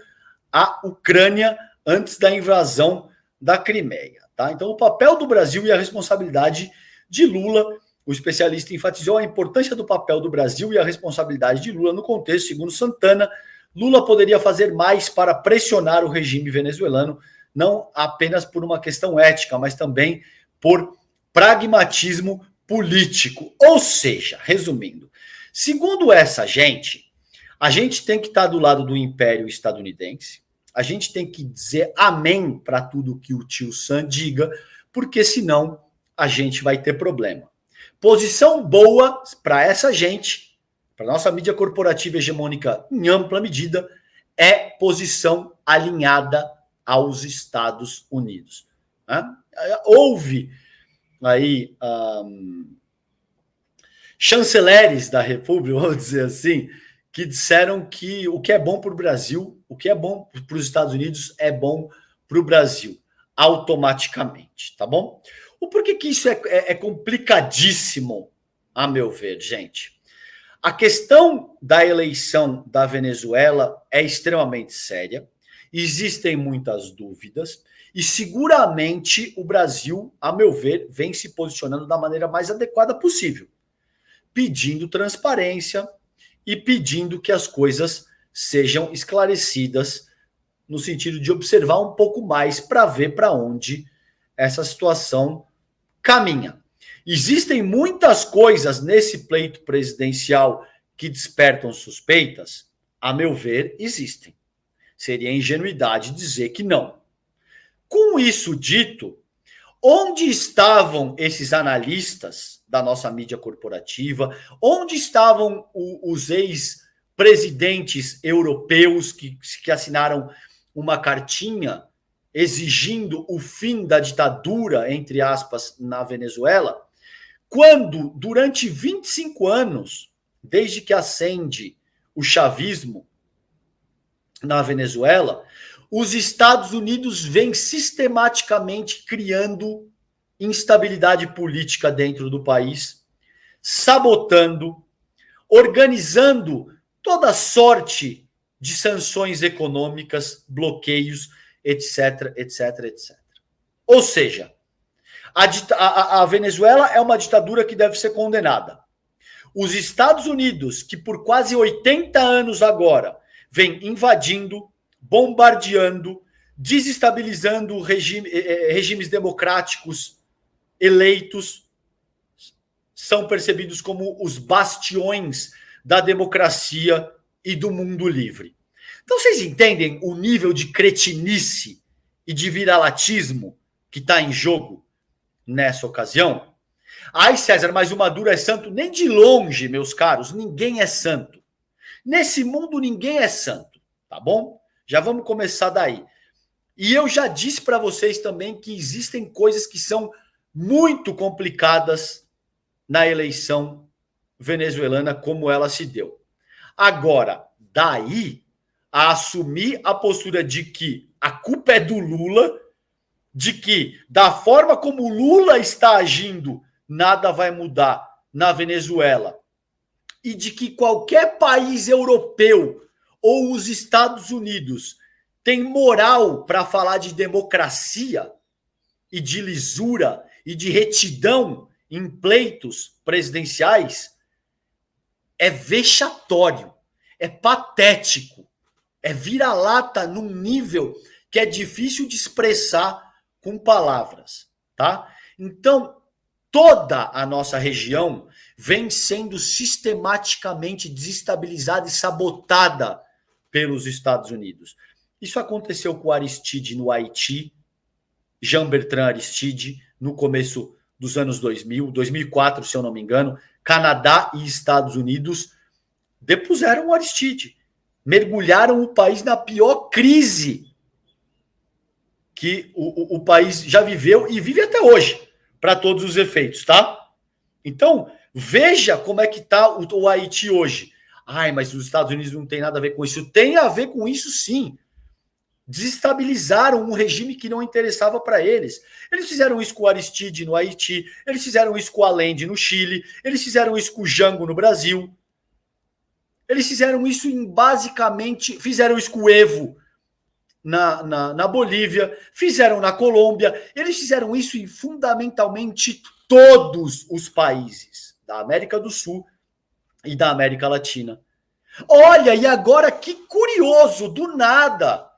a Ucrânia antes da invasão da Crimeia. Tá? Então, o papel do Brasil e a responsabilidade de Lula, o especialista enfatizou a importância do papel do Brasil e a responsabilidade de Lula no contexto. Segundo Santana, Lula poderia fazer mais para pressionar o regime venezuelano, não apenas por uma questão ética, mas também por pragmatismo político. Ou seja, resumindo, segundo essa gente, a gente tem que estar do lado do Império Estadunidense, a gente tem que dizer amém para tudo que o tio Sam diga, porque senão a gente vai ter problema. Posição boa para essa gente, para nossa mídia corporativa hegemônica em ampla medida, é posição alinhada aos Estados Unidos. Houve aí chanceleres da República, vamos dizer assim, que disseram que o que é bom para o Brasil, o que é bom para os Estados Unidos é bom para o Brasil, automaticamente, tá bom? O porquê que isso é complicadíssimo, a meu ver, gente? A questão da eleição da Venezuela é extremamente séria, existem muitas dúvidas, e seguramente o Brasil, a meu ver, vem se posicionando da maneira mais adequada possível, pedindo transparência e pedindo que as coisas sejam esclarecidas no sentido de observar um pouco mais para ver para onde essa situação caminha. Existem muitas coisas nesse pleito presidencial que despertam suspeitas? A meu ver, existem. Seria ingenuidade dizer que não. Com isso dito, onde estavam esses analistas da nossa mídia corporativa? Onde estavam os ex-presidentes europeus que assinaram uma cartinha exigindo o fim da ditadura, entre aspas, na Venezuela, quando, durante 25 anos, desde que ascende o chavismo na Venezuela, os Estados Unidos vêm sistematicamente criando instabilidade política dentro do país, sabotando, organizando toda sorte de sanções econômicas, bloqueios, etc, etc, etc. Ou seja, a Venezuela é uma ditadura que deve ser condenada. Os Estados Unidos, que por quase 80 anos agora vem invadindo, bombardeando, desestabilizando regimes democráticos eleitos, são percebidos como os bastiões da democracia e do mundo livre. Então vocês entendem o nível de cretinice e de viralatismo que está em jogo nessa ocasião? Ai, César, mas o Maduro é santo? Nem de longe, meus caros, ninguém é santo. Nesse mundo ninguém é santo, tá bom? Já vamos começar daí. E eu já disse para vocês também que existem coisas que são muito complicadas na eleição venezuelana como ela se deu. Agora, daí a assumir a postura de que a culpa é do Lula, de que da forma como o Lula está agindo, nada vai mudar na Venezuela, e de que qualquer país europeu ou os Estados Unidos tem moral para falar de democracia e de lisura e de retidão em pleitos presidenciais, é vexatório, é patético, é vira-lata num nível que é difícil de expressar com palavras, tá? Então, toda a nossa região vem sendo sistematicamente desestabilizada e sabotada pelos Estados Unidos. Isso aconteceu com o Aristide no Haiti, Jean-Bertrand Aristide, no começo dos anos 2000, 2004, se eu não me engano. Canadá e Estados Unidos depuseram o Aristide, mergulharam o país na pior crise que o país já viveu e vive até hoje, para todos os efeitos, tá? Então, veja como é que está o Haiti hoje. Ai, mas os Estados Unidos não tem nada a ver com isso. Tem a ver com isso, sim. Desestabilizaram um regime que não interessava para eles. Eles fizeram isso com o Aristide no Haiti, eles fizeram isso com o Allende no Chile, eles fizeram isso com o Jango no Brasil. Eles fizeram isso fizeram isso com o Evo na Bolívia, fizeram na Colômbia, eles fizeram isso em fundamentalmente todos os países da América do Sul e da América Latina. Olha, e agora que curioso, do nada,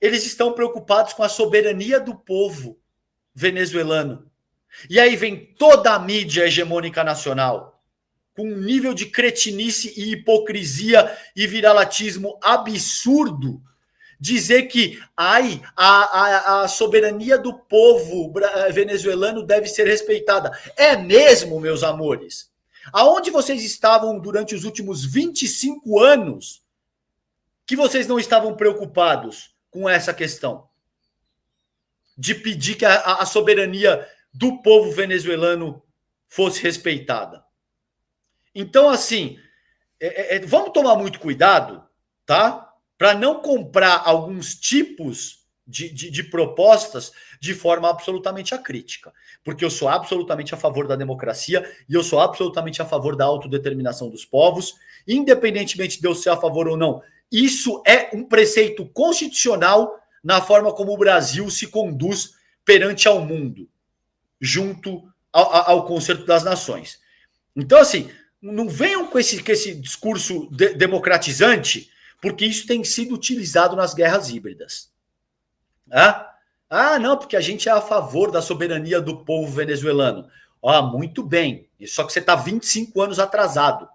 eles estão preocupados com a soberania do povo venezuelano. E aí vem toda a mídia hegemônica nacional, com um nível de cretinice e hipocrisia e viralatismo absurdo, dizer que a soberania do povo venezuelano deve ser respeitada. É mesmo, meus amores? Aonde vocês estavam durante os últimos 25 anos que vocês não estavam preocupados com essa questão? De pedir que a soberania do povo venezuelano fosse respeitada. Então, assim, vamos tomar muito cuidado, tá? Para não comprar alguns tipos de propostas de forma absolutamente acrítica. Porque eu sou absolutamente a favor da democracia e eu sou absolutamente a favor da autodeterminação dos povos, independentemente de eu ser a favor ou não. Isso é um preceito constitucional na forma como o Brasil se conduz perante ao mundo, junto ao Concerto das Nações. Então, assim, não venham com esse discurso democratizante, porque isso tem sido utilizado nas guerras híbridas. Não, porque a gente é a favor da soberania do povo venezuelano. Muito bem, só que você está 25 anos atrasado.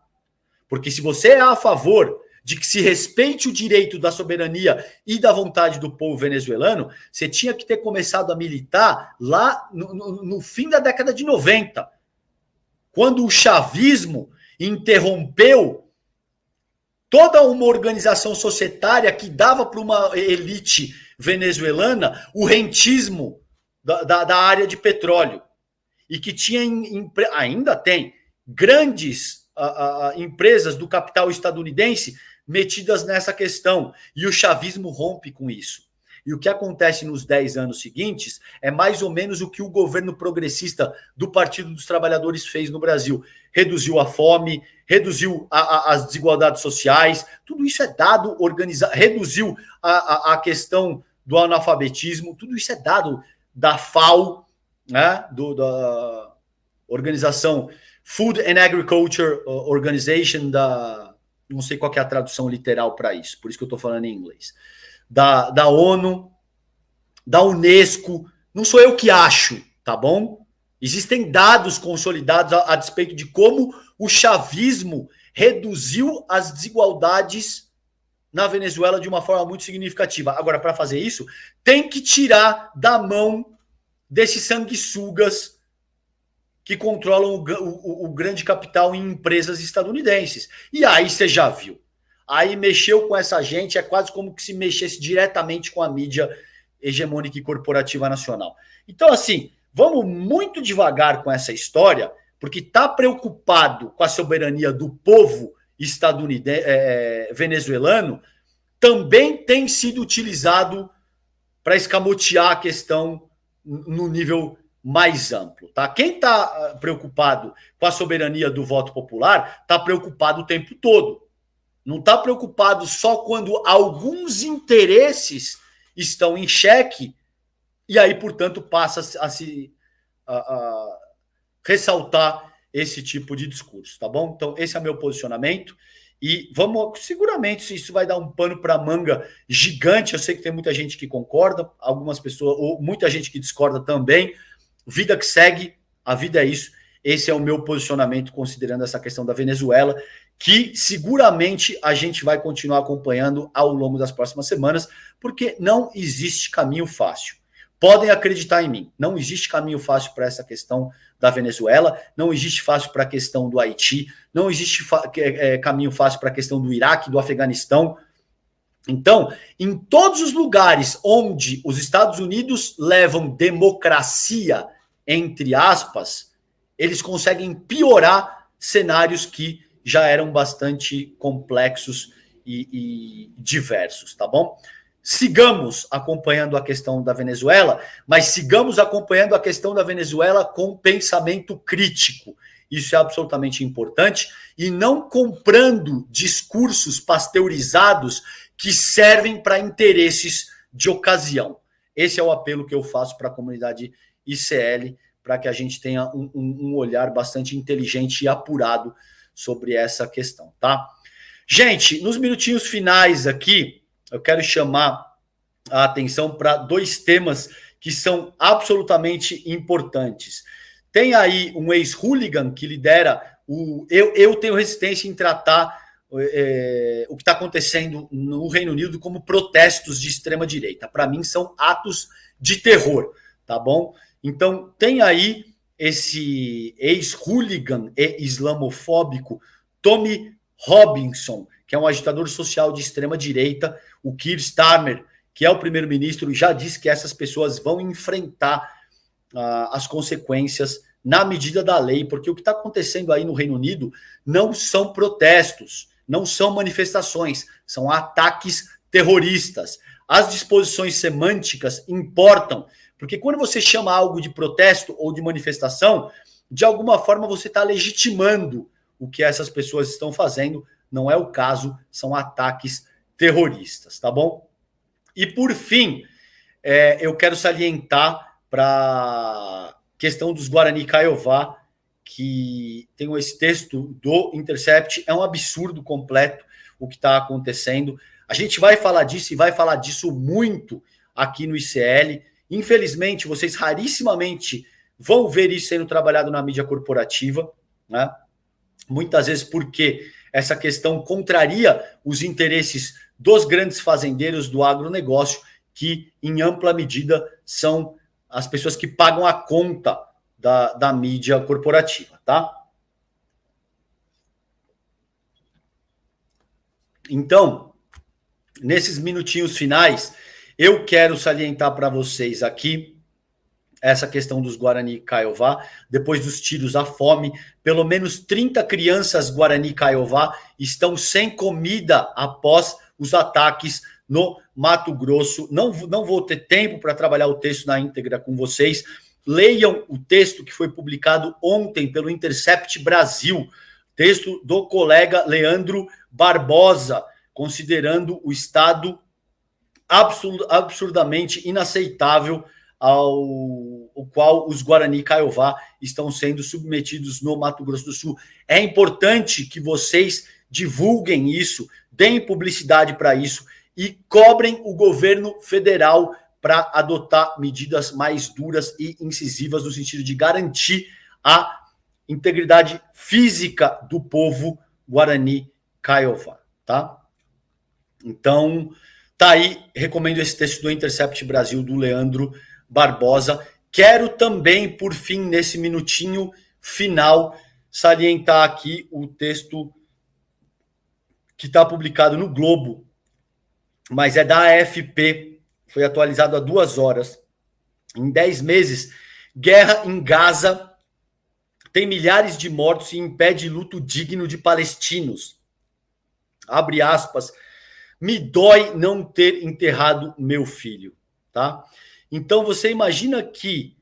Porque se você é a favor de que se respeite o direito da soberania e da vontade do povo venezuelano, você tinha que ter começado a militar lá no fim da década de 90, quando o chavismo interrompeu toda uma organização societária que dava para uma elite venezuelana o rentismo da área de petróleo. E que tinha, ainda tem, grandes empresas do capital estadunidense metidas nessa questão. E o chavismo rompe com isso. E o que acontece nos 10 anos seguintes é mais ou menos o que o governo progressista do Partido dos Trabalhadores fez no Brasil. Reduziu a fome, reduziu as desigualdades sociais, tudo isso é dado organizado, reduziu a questão do analfabetismo, tudo isso é dado da FAO, né, da Organização Food and Agriculture Organization, não sei qual que é a tradução literal para isso, por isso que eu estou falando em inglês, da ONU, da Unesco, não sou eu que acho, tá bom? Existem dados consolidados a despeito de como o chavismo reduziu as desigualdades na Venezuela de uma forma muito significativa. Agora, para fazer isso, tem que tirar da mão desses sanguessugas que controlam o grande capital em empresas estadunidenses. E aí você já viu. Aí mexeu com essa gente, é quase como que se mexesse diretamente com a mídia hegemônica e corporativa nacional. Então, assim, vamos muito devagar com essa história, porque está preocupado com a soberania do povo estadunidense, venezuelano, também tem sido utilizado para escamotear a questão no nível mais amplo, tá? Quem está preocupado com a soberania do voto popular está preocupado o tempo todo. Não está preocupado só quando alguns interesses estão em xeque e aí, portanto, passa a ressaltar esse tipo de discurso, tá bom? Então, esse é o meu posicionamento e seguramente isso vai dar um pano para manga gigante. Eu sei que tem muita gente que concorda, algumas pessoas, ou muita gente que discorda também. Vida que segue, a vida é isso. Esse é o meu posicionamento considerando essa questão da Venezuela, que seguramente a gente vai continuar acompanhando ao longo das próximas semanas, porque não existe caminho fácil. Podem acreditar em mim, não existe caminho fácil para essa questão da Venezuela, não existe fácil para a questão do Haiti, não existe caminho fácil para a questão do Iraque, do Afeganistão. Então, em todos os lugares onde os Estados Unidos levam democracia, entre aspas, eles conseguem piorar cenários que já eram bastante complexos e diversos, tá bom? Sigamos acompanhando a questão da Venezuela, mas sigamos acompanhando a questão da Venezuela com pensamento crítico isso é absolutamente importante, e não comprando discursos pasteurizados que servem para interesses de ocasião. Esse é o apelo que eu faço para a comunidade ICL, para que a gente tenha um olhar bastante inteligente e apurado sobre essa questão, tá? Gente, nos minutinhos finais aqui, eu quero chamar a atenção para dois temas que são absolutamente importantes. Tem aí um ex-hooligan que lidera o... Eu tenho resistência em tratar o que está acontecendo no Reino Unido como protestos de extrema-direita. Para mim, são atos de terror, tá bom? Então, tem aí esse ex-hooligan e islamofóbico Tommy Robinson, que é um agitador social de extrema-direita. O Keir Starmer, que é o primeiro-ministro, já disse que essas pessoas vão enfrentar as consequências na medida da lei, porque o que está acontecendo aí no Reino Unido não são protestos, não são manifestações, são ataques terroristas. As disposições semânticas importam, porque quando você chama algo de protesto ou de manifestação, de alguma forma você está legitimando o que essas pessoas estão fazendo. Não é o caso, são ataques terroristas, tá bom? E por fim, eu quero salientar para a questão dos Guarani Kaiowá, que tem esse texto do Intercept, é um absurdo completo o que está acontecendo. A gente vai falar disso e vai falar disso muito aqui no ICL. Infelizmente, vocês rarissimamente vão ver isso sendo trabalhado na mídia corporativa, né? Muitas vezes porque essa questão contraria os interesses dos grandes fazendeiros do agronegócio, que em ampla medida são as pessoas que pagam a conta da mídia corporativa, tá? Então, nesses minutinhos finais, eu quero salientar para vocês aqui essa questão dos Guarani Kaiowá. Depois dos tiros à fome, pelo menos 30 crianças Guarani Kaiowá estão sem comida após os ataques no Mato Grosso. Não vou ter tempo para trabalhar o texto na íntegra com vocês. Leiam o texto que foi publicado ontem pelo Intercept Brasil, texto do colega Leandro Barbosa, considerando o estado absurdamente inaceitável ao qual os Guarani Kaiowá estão sendo submetidos no Mato Grosso do Sul. É importante que vocês divulguem isso, deem publicidade para isso e cobrem o governo federal para adotar medidas mais duras e incisivas no sentido de garantir a integridade física do povo Guarani Kaiowá, tá? Então, tá aí, recomendo esse texto do Intercept Brasil, do Leandro Barbosa. Quero também, por fim, nesse minutinho final, salientar aqui o texto que está publicado no Globo, mas é da AFP, foi atualizado há 2 horas. Em 10 meses, guerra em Gaza tem milhares de mortos e impede luto digno de palestinos. Abre aspas. Me dói não ter enterrado meu filho, tá? Então você imagina que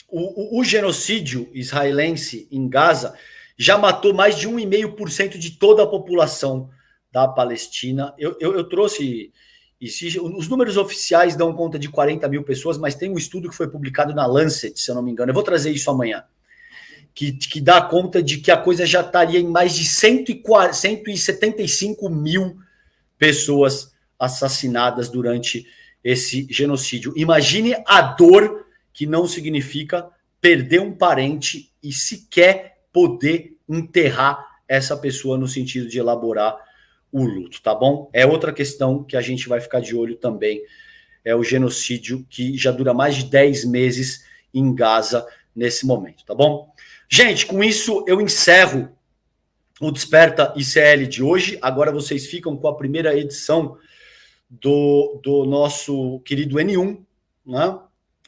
o genocídio israelense em Gaza já matou mais de 1,5% de toda a população da Palestina. Eu trouxe... Os números oficiais dão conta de 40 mil pessoas, mas tem um estudo que foi publicado na Lancet, se eu não me engano. Eu vou trazer isso amanhã. Que dá conta de que a coisa já estaria em mais de 175 mil pessoas assassinadas durante esse genocídio. Imagine a dor que não significa perder um parente e sequer poder enterrar essa pessoa no sentido de elaborar o luto, tá bom? É outra questão que a gente vai ficar de olho também, é o genocídio que já dura mais de 10 meses em Gaza nesse momento, tá bom? Gente, com isso eu encerro o Desperta ICL de hoje. Agora vocês ficam com a primeira edição do nosso querido N1, né?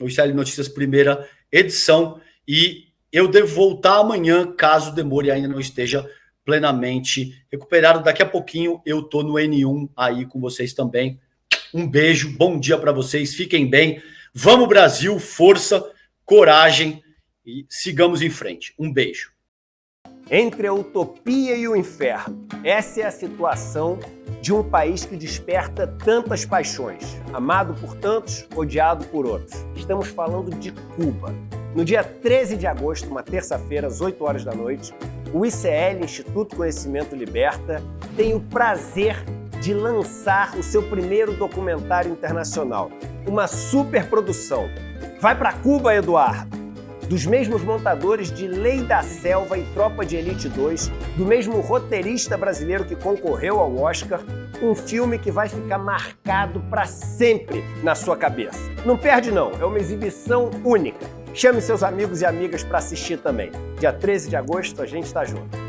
O ICL Notícias, primeira edição. E eu devo voltar amanhã, caso demore ainda não esteja plenamente recuperado. Daqui a pouquinho eu tô no N1 aí com vocês também. Um beijo, bom dia para vocês, fiquem bem. Vamos Brasil, força, coragem e sigamos em frente. Um beijo. Entre a utopia e o inferno, essa é a situação de um país que desperta tantas paixões, amado por tantos, odiado por outros. Estamos falando de Cuba. No dia 13 de agosto, uma terça-feira, às 8 horas da noite, o ICL, Instituto Conhecimento Liberta, tem o prazer de lançar o seu primeiro documentário internacional. Uma superprodução. Vai para Cuba, Eduardo! Dos mesmos montadores de Lei da Selva e Tropa de Elite 2, do mesmo roteirista brasileiro que concorreu ao Oscar, um filme que vai ficar marcado para sempre na sua cabeça. Não perde não, é uma exibição única. Chame seus amigos e amigas para assistir também. Dia 13 de agosto a gente está junto.